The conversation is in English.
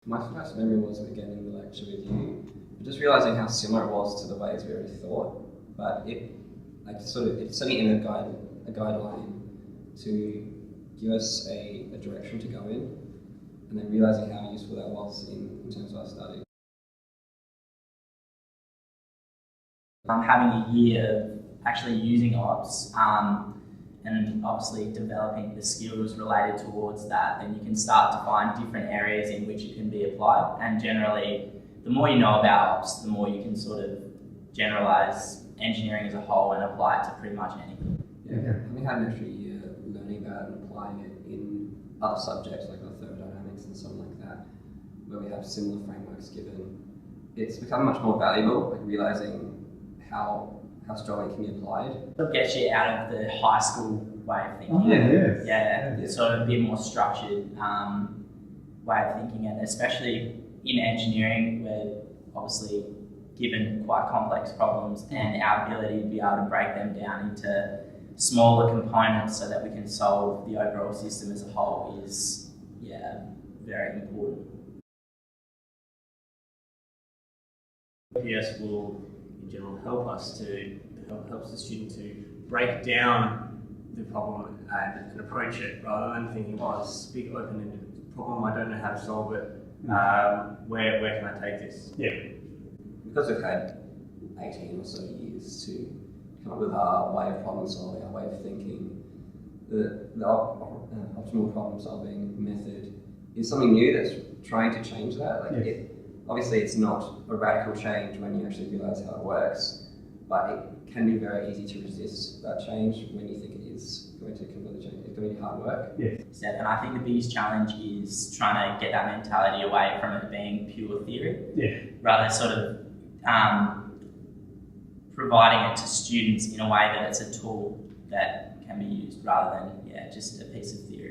My first memory was again in the lecture with you, just realising how similar it was to the ways we already thought, but it's setting in a guideline to give us a direction to go in, and then realising how useful that was in terms of our study. Having a year of actually using ops and obviously developing the skills related towards that, then you can start to find different areas in which it can be applied. And generally, the more you know about ops, the more you can sort of generalise engineering as a whole and apply it to pretty much anything. Yeah, having had an extra year learning about it and applying it in other subjects like thermodynamics and something like that, where we have similar frameworks given, it's become much more valuable, like realising how strong it can be applied. It gets you out of the high school way of thinking. Yeah. Sort of a bit more structured way of thinking, and especially in engineering, we're obviously given quite complex problems, and our ability to be able to break them down into smaller components so that we can solve the overall system as a whole is, very important. PS will in general helps the student to break down the problem and approach it, rather than thinking, oh, it's a big open-ended problem, I don't know how to solve it, where can I take this? Yeah. Because we've had 18 or so years to come up with our way of problem solving, our way of thinking, the optimal problem solving method is something new that's trying to change that. Obviously it's not a radical change when you actually realise how it works, but it can be very easy to resist that change when you think it is going to completely change. It's going to be hard work. Yeah. And I think the biggest challenge is trying to get that mentality away from it being pure theory. Yeah. Rather sort of providing it to students in a way that it's a tool that can be used rather than just a piece of theory.